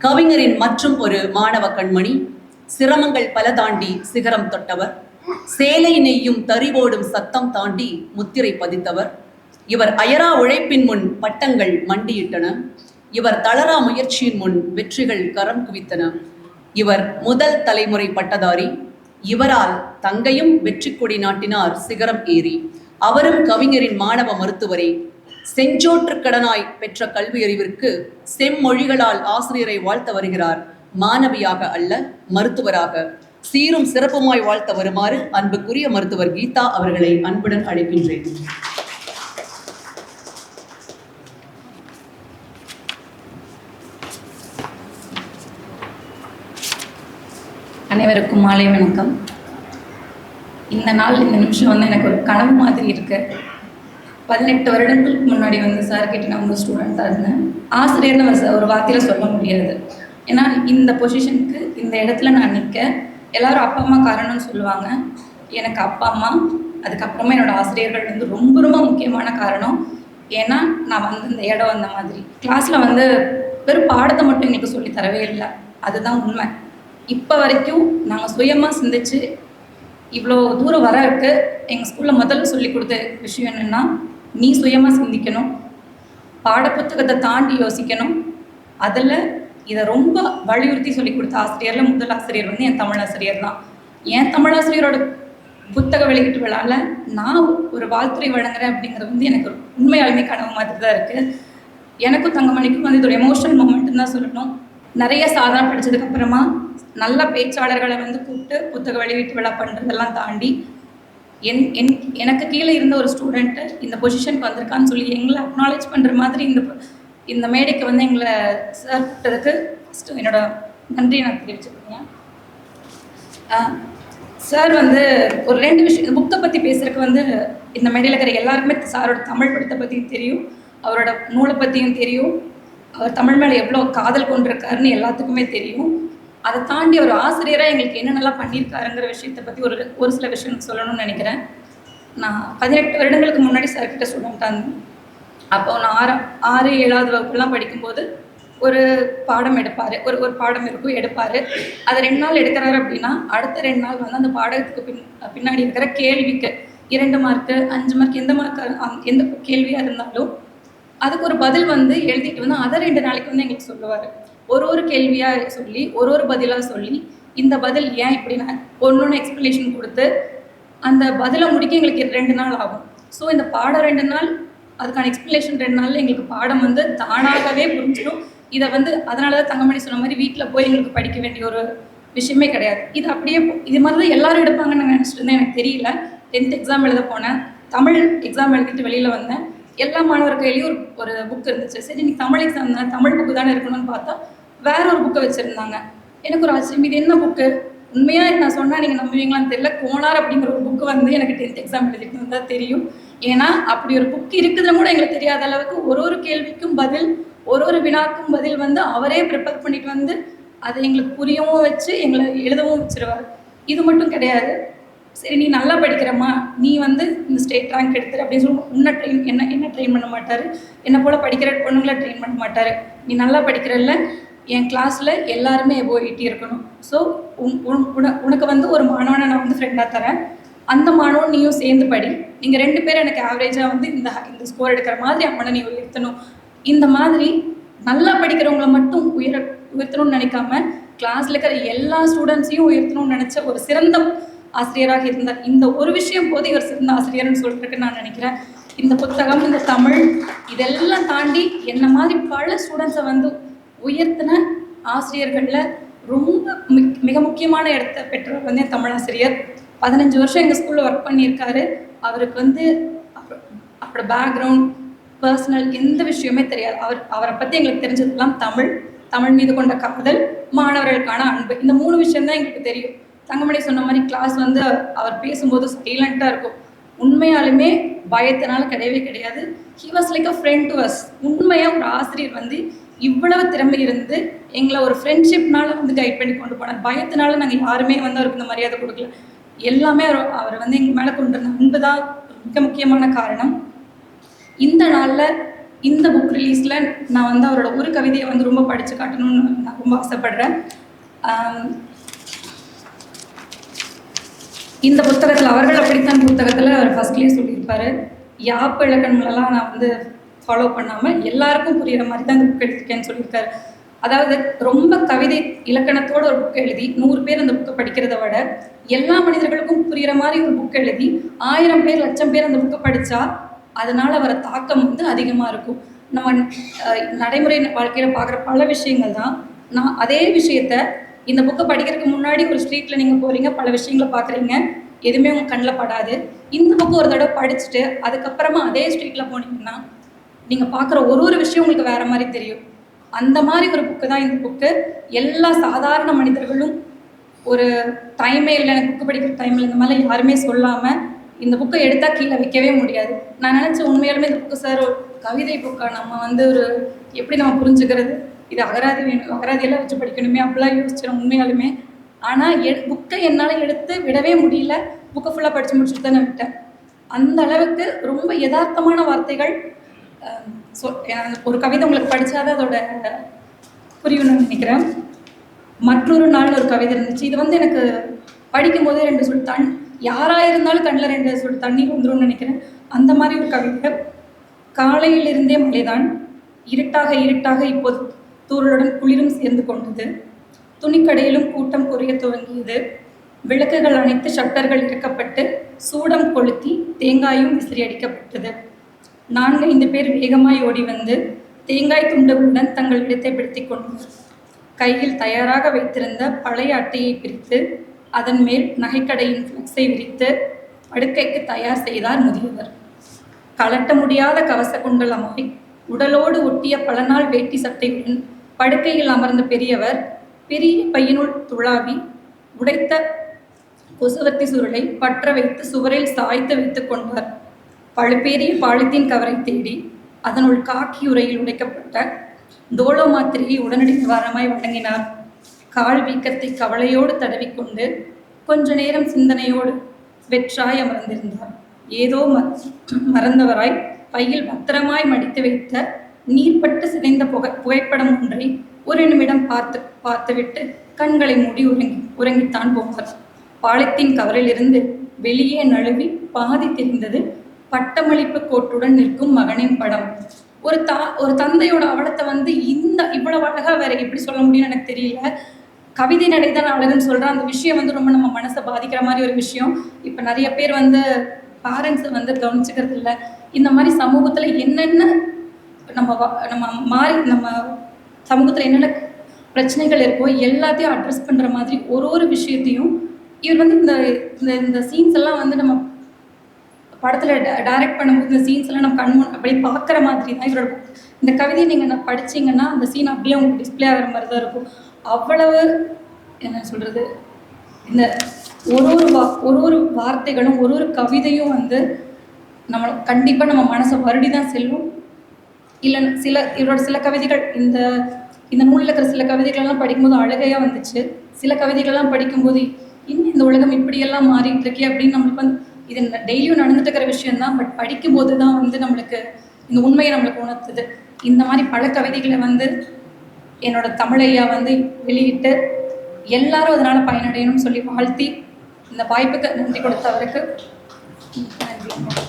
கவிஞரின் மற்றும் ஒரு மாணவ கண்மணி, சிரமங்கள் பல தாண்டி சிகரம் தொட்டவர், சேலை நெய்யும் தறிவோடும் சத்தம் தாண்டி முத்திரை பதித்தவர். இவர் அயரா உழைப்பின் முன் பட்டங்கள் மண்டியிட்டன. இவர் தளரா முயற்சியின் முன் வெற்றிகள் கரம் குவித்தன. இவர் முதல் தலைமுறை பட்டதாரி. இவரால் தங்கையும் வெற்றி கொடி நாட்டினார் சிகரம் ஏறி. அவரும் கவிஞரின் மாணவ மருத்துவரே. செஞ்சோற்று கடனாய் பெற்ற கல்வியறிவிற்கு செம்மொழிகளால் ஆசிரியரை வாழ்த்த வருகிறார். மாணவியாக அல்ல, மருத்துவராக சீரும் சிறப்புமாய் வாழ்த்த வருமாறு அன்புக்குரிய மருத்துவர் கீதா அவர்களை அன்புடன் அழைக்கின்றேன். அனைவருக்கும் மாலை வணக்கம். இந்த நாள், இந்த நிமிஷம் எனக்கு ஒரு கனவு மாதிரி இருக்கு. 18 வருடங்களுக்கு முன்னாடி சார்கிட்ட நான் ஸ்டூடெண்ட்டாக இருந்தேன். ஆசிரியர்னு ஒரு வார்த்தையில் சொல்ல முடியாது. ஏன்னா இந்த பொசிஷனுக்கு, இந்த இடத்துல நான் நிற்க எல்லாரும் அப்பா அம்மா காரணம்னு சொல்லுவாங்க. எனக்கு அப்பா அம்மா, அதுக்கப்புறமா என்னோடய ஆசிரியர்கள் ரொம்ப ரொம்ப முக்கியமான காரணம். ஏன்னா நான் இந்த இடம் அந்த மாதிரி கிளாஸில் வெறும் பாடத்தை மட்டும் எங்களுக்கு சொல்லி தரவே இல்லை. அதுதான் உண்மை. இப்போ வரைக்கும் நாங்கள் சுயமாக சிந்திச்சு இவ்வளோ தூரம் வர இருக்கு. எங்கள் ஸ்கூலில் முதல்ல சொல்லி கொடுத்த விஷயம் என்னென்னா, நீ சுயமாக சிந்திக்கணும், பாடப்புத்தகத்தை தாண்டி யோசிக்கணும். அதில் இதை ரொம்ப வலியுறுத்தி சொல்லி கொடுத்த ஆசிரியரில் முதல் ஆசிரியர் என் தமிழாசிரியர் தான். என் தமிழாசிரியரோட புத்தக வெளியீட்டு விழாவில் நான் ஒரு வாழ்த்துறை வழங்குறேன் அப்படிங்கிறது எனக்கு உண்மையாலுமே கனவு மாதிரி தான் இருக்குது. எனக்கும் தங்கமணிக்கும் இது ஒரு எமோஷனல் மொமெண்ட்டுன்னு தான் சொல்லணும். நிறைய சாதனை படித்ததுக்கப்புறமா நல்ல பேச்சாளர்களை கூப்பிட்டு புத்தக வெளியீட்டு விழா பண்ணுறதெல்லாம் தாண்டி எனக்கு கீழே இருந்த ஒரு ஸ்டூடெண்ட்டு இந்த பொசிஷனுக்கு வந்திருக்கான்னு சொல்லி எங்களை அக்னாலேஜ் பண்ணுற மாதிரி இந்த மேடைக்கு எங்களை சார் கூப்பிட்டதுக்கு ஃபஸ்ட்டு என்னோட நன்றி நான் தெரிவிச்சுக்கிறேன். சார் ஒரு 2 விஷயம், இந்த புக்கை பற்றி பேசுகிறதுக்கு இந்த மேடையில் இருக்கிற எல்லாருக்குமே சாரோட தமிழ் படத்தை பற்றியும் தெரியும், அவரோட நூலை பற்றியும் தெரியும், அவர் தமிழ் மேலே எவ்வளோ காதல் கொண்டிருக்காருன்னு எல்லாத்துக்குமே தெரியும். அதை தாண்டி ஒரு ஆசிரியராக எங்களுக்கு என்னென்னலாம் பண்ணியிருக்காருங்கிற விஷயத்தை பற்றி ஒரு சில விஷயம் சொல்லணும்னு நினைக்கிறேன். நான் 18 வருடங்களுக்கு முன்னாடி சார்கிட்ட ஸ்டூடெண்ட்டாக இருந்தேன். அப்போ நான் 6, 7வது வகுப்புலாம் படிக்கும்போது ஒரு பாடம் எடுப்பார். ஒரு பாடம் இருக்கும், எடுப்பார். அதை 2 நாள் எடுக்கிறாரு அப்படின்னா அடுத்த 2 நாள் அந்த பாடத்துக்கு பின்னாடி இருக்கிற கேள்விக்கு 2 மார்க்கு 5 மார்க் எந்த கேள்வியாக இருந்தாலும் அதுக்கு ஒரு பதில் எழுதிட்டு அதை 2 நாளைக்கு எங்களுக்கு சொல்லுவார். ஒரு கேள்வியாக சொல்லி ஒரு பதிலாக சொல்லி இந்த பதில் ஏன் இப்படி நான் ஒன்று எக்ஸ்பிளேஷன் கொடுத்து அந்த பதிலை முடிக்க எங்களுக்கு 2 நாள் ஆகும். ஸோ இந்த பாடம் 2 நாள், அதுக்கான எக்ஸ்பிளேஷன் 2 நாளில் எங்களுக்கு பாடம் தானாகவே புரிஞ்சிடும். இதை அதனால தான் தங்கமணி சொன்ன மாதிரி வீட்டில் போய் எங்களுக்கு படிக்க வேண்டிய ஒரு விஷயமே கிடையாது. இது அப்படியே இது மாதிரி தான் எல்லாரும் எடுப்பாங்கன்னு நான் நினச்சிட்டு இருந்தேன். எனக்கு தெரியல. 10th எக்ஸாம் எழுத போனேன். தமிழ் எக்ஸாம் எழுதிட்டு வெளியில் வந்தேன். எல்லா மாணவர் கையிலையும் ஒரு புக் இருந்துச்சு. சரி, நீ தமிழ் எக்ஸாம் தான், தமிழ் புக்கு தானே இருக்கணும்னு பார்த்தா வேற ஒரு புக்கை வச்சுருந்தாங்க. எனக்கு ஒரு ஆச்சரியம், இது என்ன புக்கு? உண்மையாக நான் சொன்னால் நீங்கள் நம்புவீங்களான்னு தெரியல. கோனார் அப்படிங்கிற ஒரு புக்கு எனக்கு 10th எக்ஸாம் எழுதிட்டு வந்தால் தெரியும். ஏன்னா அப்படி ஒரு புக் இருக்குதுன்னு கூட எங்களுக்கு தெரியாத அளவுக்கு ஒரு கேள்விக்கும் பதில், ஒரு வினாக்கும் பதில் அவரே ப்ரிப்பேர் பண்ணிட்டு அதை எங்களுக்கு புரியவும் வச்சு எங்களை எழுதவும் வச்சிருவார். இது மட்டும் கிடையாது. சரி, நீ நல்லா படிக்கிறம்மா, நீ இந்த ஸ்டேட் ரேங்க் எடுத்துரு அப்படின்னு சொல்லி என்ன ட்ரெயின் பண்ண மாட்டார். என்னை போல் படிக்கிற பொண்ணுங்களை ட்ரெயின் பண்ண மாட்டார். நீ நல்லா படிக்கிறல்ல, என் கிளாஸில் எல்லாருமே எபோ 80 இருக்கணும். ஸோ உனக்கு ஒரு மாணவனை நான் ஃப்ரெண்டாக தரேன். அந்த மாணவன் நீயும் சேர்ந்து படி. நீங்கள் 2 பேரும் எனக்கு ஆவரேஜாக இந்த ஸ்கோர் எடுக்கிற மாதிரி அவனை நீ உயர்த்தணும். இந்த மாதிரி நல்லா படிக்கிறவங்களை மட்டும் உயர்த்தணும்னு நினைக்காம கிளாஸில் இருக்கிற எல்லா ஸ்டூடெண்ட்ஸையும் உயர்த்தணும்னு நினச்ச ஒரு சிறந்த ஆசிரியராக இருந்தார். இந்த ஒரு விஷயம் போது இவர் சிறந்த ஆசிரியர்னு சொல்லிட்டு நான் நினைக்கிறேன். இந்த புத்தகம், இந்த தமிழ், இதெல்லாம் தாண்டி என்ன மாதிரி பல ஸ்டூடெண்ட்ஸை உயர்த்தின ஆசிரியர்களில் ரொம்ப மிக முக்கியமான இடத்தை பெற்றவர் என் தமிழாசிரியர். 15 வருஷம் எங்கள் ஸ்கூலில் ஒர்க் பண்ணியிருக்காரு. அவருக்கு அவரோட பேக்ரவுண்ட், பர்சனல் எந்த விஷயமே தெரியாது. அவரை பற்றி எங்களுக்கு தெரிஞ்சதெல்லாம் தமிழ் மீது கொண்ட காதல், மாணவர்களுக்கான அன்பு. இந்த 3 விஷயம்தான் எங்களுக்கு தெரியும். தங்கமணி சொன்ன மாதிரி கிளாஸ் அவர் பேசும்போது சைலண்ட்டாக இருக்கும். உண்மையாலுமே பயத்தினால கிடையவே கிடையாது. He was like a friend to us. உண்மையாக ஒரு ஆசிரியர் இவ்வளவு திறமை இருந்து எங்களை ஒரு ஃப்ரெண்ட்ஷிப்னால கைட் பண்ணி கொண்டு போனார். பயத்தினால நாங்கள் யாருமே அவருக்கு இந்த மரியாதை கொடுக்கல. எல்லாமே அவர் எங்கள் மேலே கொண்டு வந்த அன்பு தான் மிக முக்கியமான காரணம். இந்த நாளில் இந்த புக் ரிலீஸில் நான் வந்து அவரோட ஒரு கவிதையை வந்து ரொம்ப படித்து காட்டணும்னு நான் ரொம்ப ஆசைப்படுறேன். இந்த புத்தகத்தில் அவர்கள் அப்படித்தான் புத்தகத்தில் அவர் ஃபர்ஸ்ட்லேயே சொல்லியிருப்பார், யாப்பு இலக்கணங்களெல்லாம் நான் வந்து ஃபாலோ பண்ணாமல் எல்லாருக்கும் புரிகிற மாதிரி தான் இந்த புக் எடுத்துருக்கேன்னு சொல்லியிருக்காரு. அதாவது ரொம்ப கவிதை இலக்கணத்தோடு ஒரு புக் எழுதி 100 பேர் அந்த புக்கை படிக்கிறத விட எல்லா மனிதர்களுக்கும் புரிகிற மாதிரி ஒரு புக் எழுதி 1000 பேர் 1,00,000 பேர் அந்த புக்கை படித்தா அதனால் வர தாக்கம் வந்து அதிகமாக இருக்கும். நம்ம நடைமுறை வாழ்க்கையில் பார்க்குற பல விஷயங்கள் தான். நான் அதே விஷயத்த இந்த புக்கை படிக்கிறதுக்கு முன்னாடி ஒரு ஸ்ட்ரீட்டில் நீங்கள் போகிறீங்க, பல விஷயங்களை பார்க்குறீங்க, எதுவுமே உங்கள் கண்ணில் படாது. இந்த புக்கு ஒரு தடவை படிச்சுட்டு அதுக்கப்புறமா அதே ஸ்ட்ரீட்டில் போனீங்கன்னா நீங்கள் பார்க்குற ஒரு விஷயம் உங்களுக்கு வேறு மாதிரி தெரியும். அந்த மாதிரி ஒரு புக்கு தான் இந்த புக்கு. எல்லா சாதாரண மனிதர்களும் ஒரு டைமே இல்லை, எனக்கு புக்கு படிக்கிற டைமில் இந்த மாதிரி யாருமே சொல்லாமல் இந்த புக்கை எடுத்தால் கீழே வைக்கவே முடியாது. நான் நினச்சேன் உண்மையாலுமே இந்த புக்கு சார் ஒரு கவிதை புக்கா, நம்ம வந்து ஒரு எப்படி நம்ம புரிஞ்சுக்கிறது, இது அகராதி வேணும், அகராதியெல்லாம் வச்சு படிக்கணுமே அப்படிலாம் யோசிச்சேன் உண்மையாலுமே. ஆனால் புக்கை என்னால் எடுத்து விடவே முடியல. புக்கை ஃபுல்லாக படித்து முடிச்சுட்டு தான் நான் விட்டேன். அந்த அளவுக்கு ரொம்ப யதார்த்தமான வார்த்தைகள். ஒரு கவிதை உங்களுக்கு படித்தாதான் அதோட புரியணும்னு நினைக்கிறேன். மற்றொரு நாள்னு ஒரு கவிதை இருந்துச்சு. இது வந்து எனக்கு படிக்கும்போதே 2 சொல் யாராக இருந்தாலும் கண்ணில் 2 சொல் தண்ணீர் வந்துடும்னு நினைக்கிறேன். அந்த மாதிரி ஒரு கவிதை. காலையிலிருந்தே மழைதான், இருட்டாக இருட்டாக இப்போது தூரலுடன் குளிரும் சேர்ந்து கொண்டது. துணிக்கடையிலும் கூட்டம் குறைய துவங்கியது. விளக்குகள் அனைத்து ஷட்டர்கள் இறக்கப்பட்டு சூடம் கொளுத்தி தேங்காயும் விசிறி அடிக்கப்பட்டது. 4-5 பேர் வேகமாய் ஓடி வந்து தேங்காய் துண்டுகளுடன் தங்கள் இடத்தை பிடித்து கொண்டனர். கையில் தயாராக வைத்திருந்த பழைய அட்டையை பிரித்து அதன் மேல் நகைக்கடையின் ஃப்ளக்ஸை விரித்து படுக்கைக்கு தயார் செய்தார் முதியவர். கலட்ட முடியாத கவச குண்டலமாய் உடலோடு ஒட்டிய பல நாள் வேட்டி சட்டையுடன் படுக்கையில் அமர்ந்த பெரியவர் பெரிய பையனுள் துளாவி உடைத்த கொசுவத்தி சுருளை பற்ற வைத்து சுவரில் சாய்த்து வைத்து கொண்டார். பழுப்பேறிய பாலித்தீன் கவரை தேடி அதனுள் காக்கி உரையில் உடைக்கப்பட்ட தோலோ மாத்திரையை உடனடி நிவாரணமாய் வழங்கினார். கால் வீக்கத்தை கவலையோடு தடவிக்கொண்டு கொஞ்ச நேரம் சிந்தனையோடு வெற்றாய் அமர்ந்திருந்தார். ஏதோ மறந்தவராய் பையில் பத்திரமாய் மடித்து வைத்த நீர்பட்டு சிதைந்த புகைப்படம் ஒன்றை ஒரு நிமிடம் பார்த்துவிட்டு கண்களை மூடி உறங்கித்தான் போவார். பாலித்தீன் கவரில் இருந்து வெளியே நழுவி பாதி தெரிந்தது பட்டமளிப்பு கோட்டுடன் நிற்கும் மகனின் படம். ஒரு தந்தையோட அவலத்தை வந்து இவ்வளவு அழகா வேற எப்படி சொல்ல முடியும்னு எனக்கு தெரியல. கவிதை நடைதான் அழகுன்னு சொல்கிறேன். அந்த விஷயம் வந்து ரொம்ப நம்ம மனசை பாதிக்கிற மாதிரி ஒரு விஷயம். இப்போ நிறைய பேர் வந்து பேரண்ட்ஸை வந்து கவனிச்சுக்கிறது இல்லை. இந்த மாதிரி சமூகத்தில் என்னென்ன நம்ம சமூகத்தில் என்னென்ன பிரச்சனைகள் இருக்கோ எல்லாத்தையும் அட்ரஸ் பண்ணுற மாதிரி ஒரு விஷயத்தையும் இவர் வந்து இந்த சீன்ஸ் எல்லாம் வந்து நம்ம படத்தில் டைரக்ட் பண்ணும்போது இந்த சீன்ஸ் எல்லாம் நம்ம கண் அப்படியே பார்க்குற மாதிரி தான் இவரோட இந்த கவிதையை நீங்கள் படிச்சிங்கன்னா அந்த சீன் அப்படியே உங்களுக்கு டிஸ்பிளே ஆகிற மாதிரி தான் இருக்கும். அவ்வளவு என்ன சொல்கிறது, இந்த ஒரு வார்த்தைகளும் ஒரு கவிதையும் வந்து நம்ம கண்டிப்பாக நம்ம மனசை வருடி தான் செல்லும். இல்லை இவரோட சில கவிதைகள் இந்த நூலில் இருக்கிற சில கவிதைகளெல்லாம் படிக்கும்போது அழகையாக வந்துச்சு. சில கவிதைகளெல்லாம் படிக்கும்போது இன்னும் இந்த உலகம் இப்படியெல்லாம் மாறிட்டு இருக்கே அப்படின்னு நம்மளுக்கு வந்து இது டெய்லியும் நடந்துட்டு இருக்கிற விஷயம்தான். பட் படிக்கும்போது தான் வந்து நம்மளுக்கு இந்த உண்மையை நம்மளுக்கு உணர்த்துது. இந்த மாதிரி பல கவிதைகளை வந்து என்னோட தமிழையா வந்து வெளியிட்டு எல்லாரும் அதனால் பயனடையணும்னு சொல்லி வாழ்த்தி இந்த வாய்ப்புக்கு நன்றி கொடுத்தவருக்கு நன்றி.